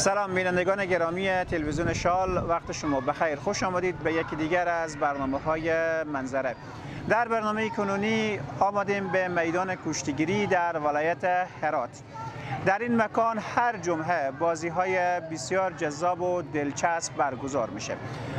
سلام بینندگان گرامی تلویزیون شال، وقت شما بخیر. خوش آمدید به یکی دیگر از برنامه‌های منظره. در برنامه کنونی آمدیم به میدان کشتیگیری در ولایت هرات. در این مکان هر جمعه بازی‌های بسیار جذاب و دلچسب برگزار میشه.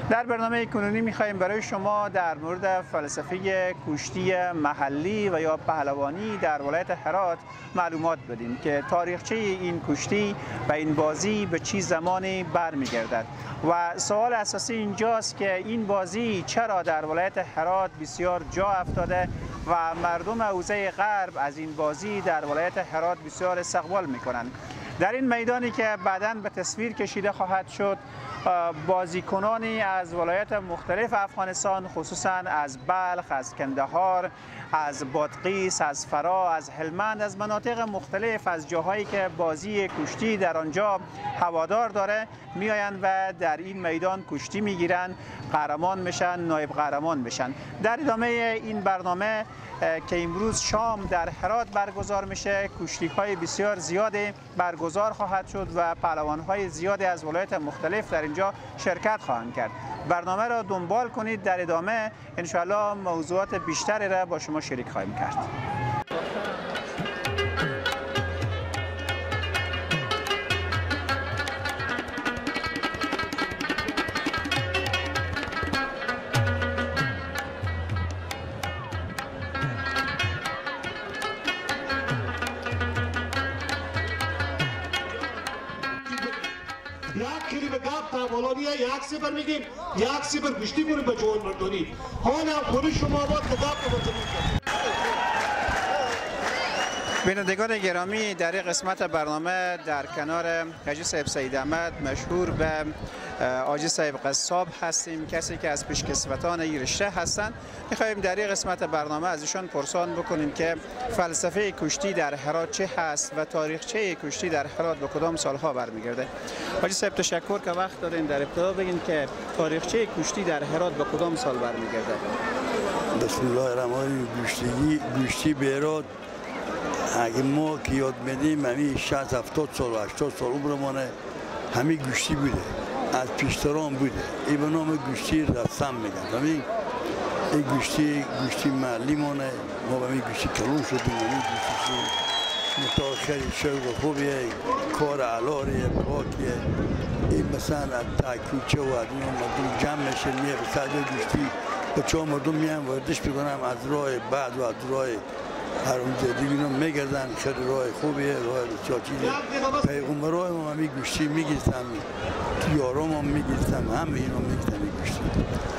در برنامه کنونی می‌خوایم برای شما در مورد فلسفه کشتی محلی و یا پهلوانی در ولایت هرات معلومات بدیم که تاریخچه این کشتی و این بازی به چه زمانی برمیگردد و سوال اساسی اینجاست که این بازی چرا در ولایت هرات بسیار جا افتاده و مردم حوزه غرب از این بازی در ولایت هرات بسیار استقبال میکنند. در این میدانی که بعداً به تصویر کشیده خواهد شد، بازیکنانی از ولایات مختلف افغانستان، خصوصاً از بلخ، از کندهار، از بادغیس، از فرا، از هلمند، از مناطق مختلف، از جاهایی که بازی کشتی در آنجا هوادار داره میآیند و در این میدان کشتی میگیرند، قهرمان میشن، نایب قهرمان میشن. در ادامه این برنامه که امروز شام در هرات برگزار میشه، کشتی‌های بسیار زیادی برگزار خواهد شد و پهلوان‌های زیادی از ولایات مختلف در اینجا شرکت خواهند کرد. برنامه را دنبال کنید. در ادامه انشاءالله موضوعات بیشتری را با شما شریک خواهیم کرد. یک سفر میگیم، یک سفر گشتی کنیم به جوان مردانی. حالا خود شما باید کتاب کنید. بینندگان گرامی، در این قسمت برنامه در کنار حاجی صاحب سید احمد مشهور به حاجی صاحب قصاب هستیم، کسی که از پیشکسوتان این رشته هستند. می‌خوایم در این قسمت برنامه از ایشان پرسان بکنیم که فلسفه کشتی در هرات چه هست و تاریخچه کشتی در هرات به کدام سالها برمیگرده. حاجی صاحب تشکر که وقت دارین. در ابتدا بگین که تاریخچه کشتی در هرات به کدام سال برمیگرده. بسم الله الرحمن الرحیم. گشتی به هرات اگه ما که یاد میدیم همین 60-70 سال و 80 سال عمرمانه همین گشتی بوده، از پیشتران بوده. این به نام گشتی رسم میگن. همین این گشتی محلی مانه. ما به این گشتی کلون شدیم. همین گشتی متاخر خیلی شوق خوبیه، کار علاریه، پاکیه. این مثلا از تاکوچه و از مردم جمع میشه میه به ساعت گشتی بچه ها مردم میان وردش بکنم از راه بعد و از راه حرامزادگی اینا میگردن. خیلی راه خوبیه، راه بسیار چیزه. پیغمبرای ما همین گشتی میگیرستن، یارام هم میگیرستن، همه اینا میگیرستن این گشتی.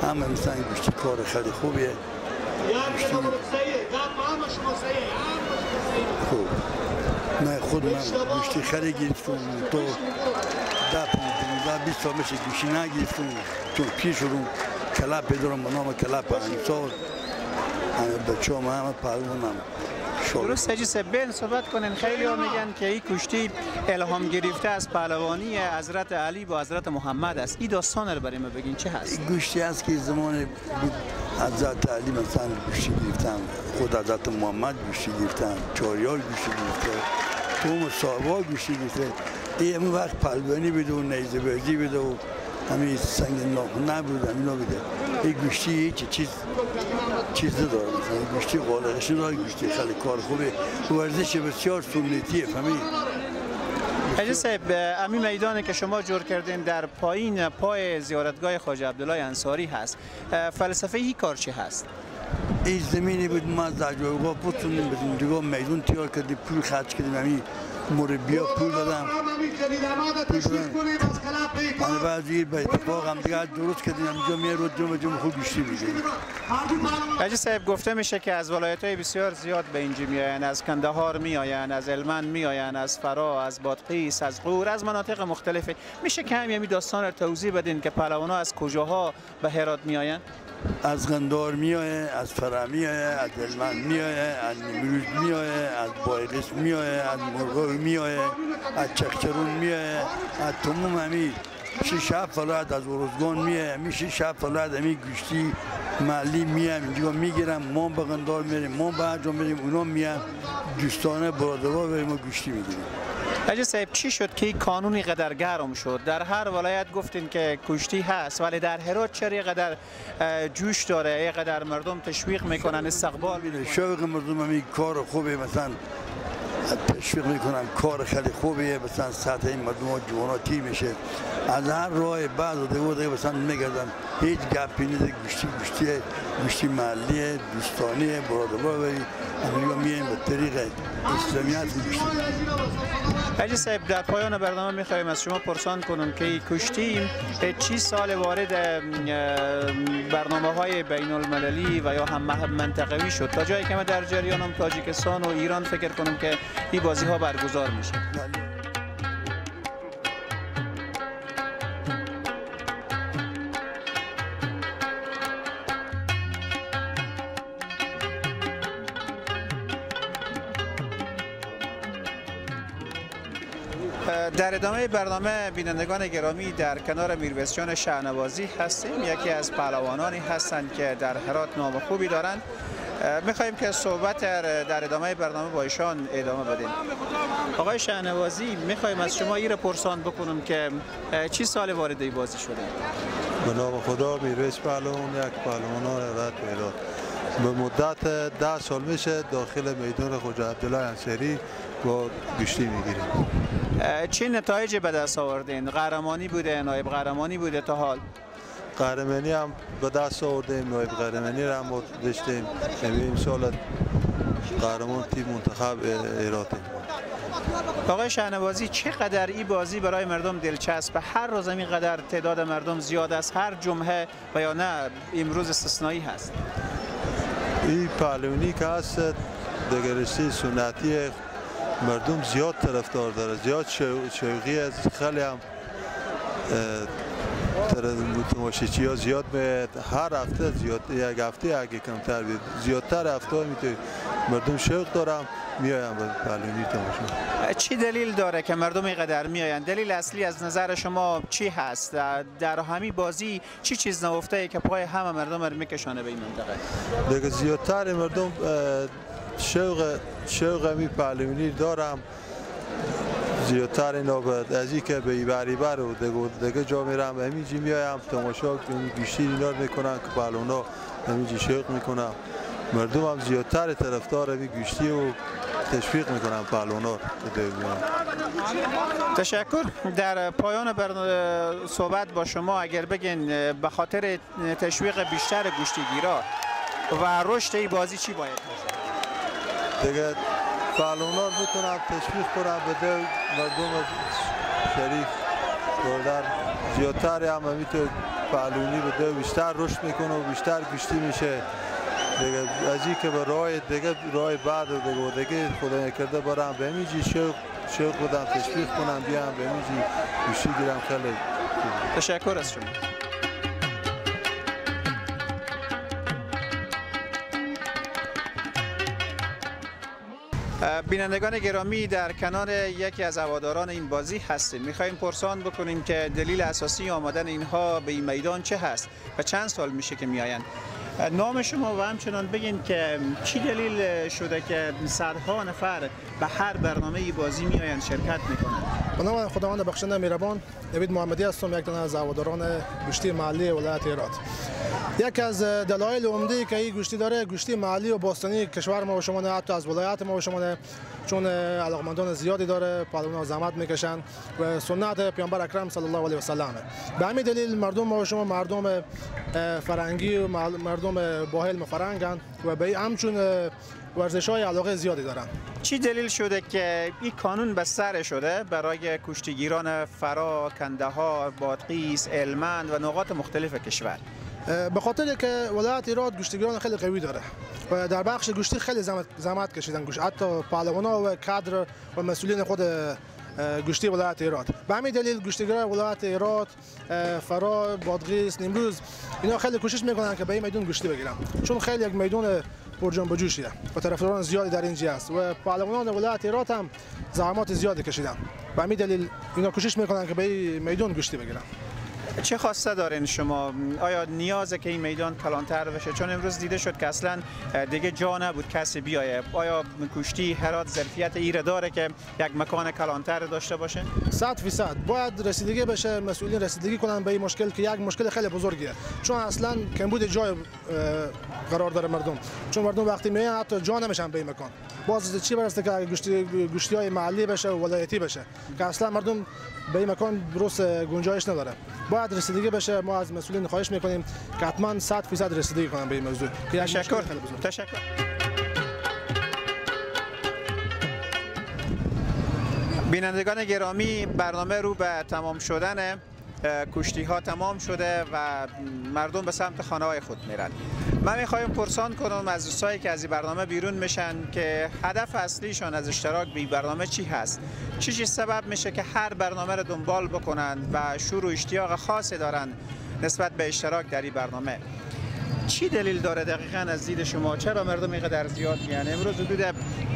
همه مثلا گشتی کار خیلی خوبیه. خوب من خود گشتی خیلی گرفتم تو 10-15-20 سال میشه گشتی نگرفتم، چون پیش شدم کلاب بدارم به نام کلاب انصار. همه بچه هم همه پهلوانم. درست حاجی صاحب، بین صحبت کنین. خیلی ها میگن که این کشتی الهام گرفته از پهلوانی حضرت علی با حضرت محمد است. این داستان رو برای ما بگین چه هست؟ این گشتی است که زمان حضرت علی مثلا گشتی گرفتن، خود حضرت محمد گشتی گرفتن، چاریار گشتی گرفته، توم صاحبا گشتی گرفته. این همون وقت پهلوانی بده و نیزه بازی بده و همین سنگ ناخن نبود، همینا بده. این گشتی چیز نداره. مثلا گشتی قالقش نداره. گشتی خیلی کار خوبه، ورزش بسیار سنتیه. فهمید حاجی صاحب، همین میدانی که شما جور کردین در پایین پای زیارتگاه خواجه عبدالله انصاری هست، فلسفه این کار چی هست؟ این زمینی بود ما از جایگاه پوتونیم بدیم دیگه میدون تیار کردیم، پول خرج کردیم، همین مربیا پول دادم. من بعضی به اتفاق هم دیگه درست کردیم، همینجا میرود جمع خوب گشتی میگیم. حاجی صاحب، گفته میشه که از ولایت‌های بسیار زیاد به اینجا میآیند، از کندهار میآیند، از هلمند میآیند، از فرا، از بادغیس، از غور، از مناطق مختلفه. میشه که همین داستان رو توضیح بدین که پهلوانا از کجاها به هرات میآیند؟ از قندهار میآیه، از فرا میآیه، از هلمند میآیه، از نیمروز میآیه، از بادغیس میآیه، از مرغابی میآیه، از چکچرون میآیه، از تمام همین 6-7 ولایت از ارزگان میآیه. همین 6-7 ولایت همین گشتی محلی میام اینجا میگیرم. ما به قندهار میریم، ما به هر جا میریم، اونا میان دوستانه برادرها بریم و گشتی میگیریم. حاجی صاحب چی شد که این قانونی قدر گرم شد؟ در هر ولایت گفتین که کشتی هست، ولی در هرات چرا قدر جوش داره، قدر مردم تشویق میکنن استقبال؟ شوق مردم همین کار خوبه، مثلا تشویق میکنن، کار خیلی خوبیه، مثلا سطح این مردم ها جوانا تی میشه از هر راه بعض و دیگه مثلا میگردن، هیچ گپی نیست، گشتی محلیه، دوستانیه، برادربایی همینگاه میاییم به طریق اسلامیت گشتی. حاجی صاحب در پایان برنامه میخوایم از شما پرسان کنم که کشتی چی سال وارد برنامه های بین المللی و یا هم منطقوی شد، تا جایی که من در جریانم تاجیکستان و ایران فکر کنم که این بازی ها برگزار میشه. در ادامه برنامه بینندگان گرامی در کنار میرویس جان شهنوازی هستیم، یکی از پهلوانانی هستند که در هرات نام خوبی دارند. میخواهیم که صحبت در ادامه برنامه با ایشان ادامه بدیم. آقای شهنوازی، میخواهیم از شما این را پرسان بکنم که چی سال وارد این بازی شده؟ به نام خدا میرویس پهلوان، یک پهلوان هرات و هرات. به مدت 10 سال میشه داخل میدان خواجه عبدالله انصاری با گشتی میگیریم. چه نتایج به دست آوردین؟ قهرمانی بوده، نایب قهرمانی بوده تا حال؟ قهرمانی هم به دست آوردیم، نایب قهرمانی را هم داشتیم. این سال قهرمان تیم منتخب هراتیم. آقای شهنوازی، چقدر این بازی برای مردم دلچسبه؟ هر روز این قدر تعداد مردم زیاد است، هر جمعه و یا نه امروز استثنایی هست؟ این پهلوانی که هست دگرشتی سنتی مردم زیاد طرفدار داره، زیاد شوقی از، خیلی هم تماشاچی ها زیاد به هر هفته زیاد، یک هفته اگه کمتر بید زیادتر هفته میتونه مردم شوق دارم میایم به پهلوانی تماشا. چی دلیل داره که مردم اینقدر میاین؟ دلیل اصلی از نظر شما چی هست؟ در همین بازی چی چیز نهفته که پای همه مردم رو میکشانه به این منطقه؟ دیگه زیادتر مردم شوق می پهلوانی دارم، زیادتر اینا از این که به بریبر و دیگه جا میرم همینجی میایم تماشا گشتی اینا رو میکنن که پهلوانا همینجی شوق میکنم. مردم هم زیادتر طرفدار این گشتی و تشویق میکنن پهلوانا. تشکر. در پایان صحبت با شما اگر بگین به خاطر تشویق بیشتر گشتیگیرا و رشد این بازی چی باید باشه؟ دیگه پهلوانا رو میتونم تشویق کنم به مردم شریف در زیادتر هم میتونه پهلوانی به بیشتر رشد میکنه و بیشتر گشتی میشه. دیگه از این که به راه بعد دیگه خدا نکرده برم به همینجی شوق بودم تشویق کنم بیام به همینجی گشتی گیرم. خیلی تشکر از شما. بینندگان گرامی، در کنار یکی از هواداران این بازی هستیم. میخوایم پرسان بکنیم که دلیل اساسی آمدن اینها به این میدان چه هست و چند سال میشه که میآیند. نام شما و همچنان بگین که چی دلیل شده که صدها نفر به هر برنامه بازی میآیند شرکت میکنند؟ به نام خداوند بخشنده مهربان، نوید محمدی هستم، یک از هواداران گشتی محلی ولایت هرات. یک از دلایل عمده که این گشتی داره، گشتی محلی و باستانی کشور ما و شما، حتی از ولایت ما و شما، چون علاقمندان زیادی داره، پهلوانان زحمت میکشن و سنت پیامبر اکرم صلی الله علیه و سلم. به همین دلیل مردم ما و شما مردم فرنگی و مردم با علم فرنگن و به همچون ورزش‌های علاقه زیادی دارن. چی دلیل شده که این قانون بستر شده برای کشتیگیران فرا، کندهار، بادغیس، هلمند و نقاط مختلف کشور؟ به خاطر که ولایت هرات گشتیگیران خیلی قوی داره و در بخش گشتی خیلی زحمت کشیدن، حتی پهلوانا و کادر و مسئولین خود گشتی ولایت هرات. به همین دلیل گشتیگیران ولایت هرات، فرا، بادغیس، نیمروز اینا خیلی کوشش میکنن که به این میدان گشتی بگیرن، چون خیلی یک میدان پرجنب و جوشیه و طرفداران زیادی در اینجا است و پهلوانان ولایت هرات هم زحمات زیادی کشیدن. به همین دلیل اینا کوشش میکنن که به این میدان گشتی بگیرن. چه خواسته دارین شما؟ آیا نیازه که این میدان کلانتر بشه؟ چون امروز دیده شد که اصلا دیگه جا نبود کسی بیایه. آیا کشتی هرات ظرفیت ایره داره که یک مکان کلانتر داشته باشه؟ 100% باید رسیدگی بشه، مسئولین رسیدگی کنن به این مشکل که یک مشکل خیلی بزرگیه، چون اصلا کمبود جای قرار داره مردم، چون مردم وقتی میان حتی جا نمیشن به این مکان. باز چی برسته که گشتی‌های محلی بشه و ولایتی بشه که اصلا مردم به این مکان درست گنجایش نداره. باید رسیدگی بشه. ما از مسئولین خواهش میکنیم که حتما 100% رسیدگی کنن به این موضوع. تشکر. بینندگان گرامی، برنامه رو به تمام شدن، کشتی ها تمام شده و مردم به سمت خانه های خود میرن. من میخوایم پرسان کنم از دوستایی که از این برنامه بیرون میشن که هدف اصلیشان از اشتراک به این برنامه چی هست؟ چی سبب میشه که هر برنامه رو دنبال بکنن و شور و اشتیاق خاصی دارن نسبت به اشتراک در این برنامه؟ چی دلیل داره دقیقاً از دید شما؟ چرا مردم اینقدر زیاد میان؟ امروز حدود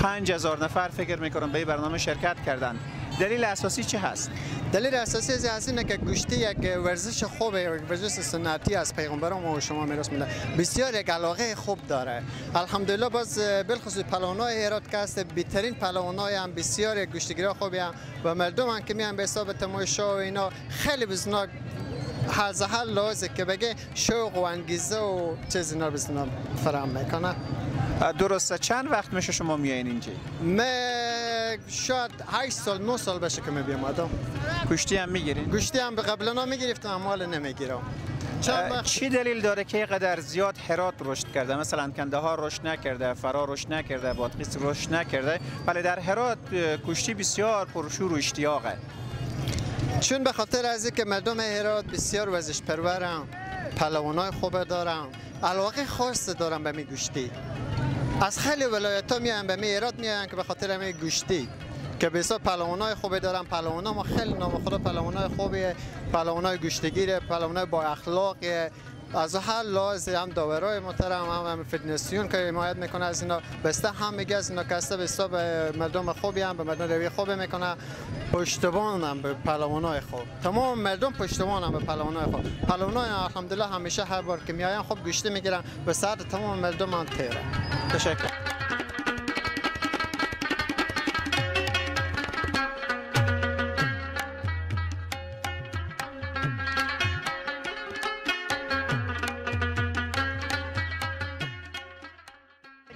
5000 نفر فکر میکنم به این برنامه شرکت کردن. دلیل اساسی چه هست؟ دلیل اساسی از اینه که کشتی یک ورزش خوبه، یک ورزش سنتی از پیغمبران و شما میراث میده. بسیار یک علاقه خوب داره. الحمدلله باز بالخصوص پهلوانای هرات که است بهترین پهلوانای هم، بسیار کشتیگیرا خوبی هم و مردم هم که میان به حساب تماشا و اینا خیلی بزرگ از حال لازم که بگه شوق و انگیزه و چیز اینا بزنم فراهم میکنه. درسته. چند وقت میشه شما میایین اینجا؟ شاید 8 سال 9 سال بشه که میام آدم. کشتی هم میگیرین؟ کشتی هم به قبلا میگرفتم، اموال نمیگیرم. چی دلیل داره که اینقدر زیاد هرات رشد کرده؟ مثلا کندهار رشد نکرده، فرا رشد نکرده، بادغیس رشد نکرده، ولی در هرات کشتی بسیار پرشور و اشتیاقه. چون به خاطر از اینکه مردم هرات بسیار ورزش پرورن، پهلوانای خوب دارن، علاقه خاص دارن به می کشتی. از خیلی ولایت‌ها میان به می هرات میان که به خاطر می کشتی که به حساب پهلوانای خوب دارن. پهلوانا ما خیلی نام خدا پهلوانای خوبیه، پهلوانای کشتیگیره، پهلوانای با اخلاقیه. از هر لحاظ هم داورای محترم هم فدراسیون که حمایت میکنه از اینا، بسته هم میگه از اینا که به حساب مردم خوبی هم به مردم روی خوبی میکنه، پشتبان هم به پهلوانای خوب. تمام مردم پشتبان هم به پهلوانای خوب. پهلوانای الحمدلله همیشه هر بار که میاین خوب گوشته میگیرن به ساعت تمام مردم هم تیره. تشکر.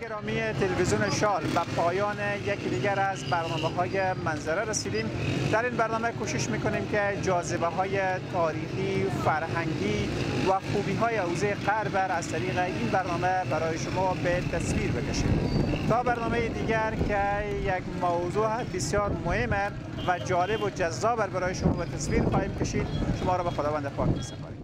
گرامی تلویزیون شال و پایان یکی دیگر از برنامه‌های منظره رسیدیم. در این برنامه کوشش میکنیم که جاذبه‌های تاریخی، فرهنگی و خوبی‌های حوزه غرب از طریق این برنامه برای شما به تصویر بکشیم. تا برنامه دیگر که یک موضوع بسیار مهمه و جالب و جذاب برای شما به تصویر خواهیم کشید، شما را به خداوند پاک می‌سپاریم.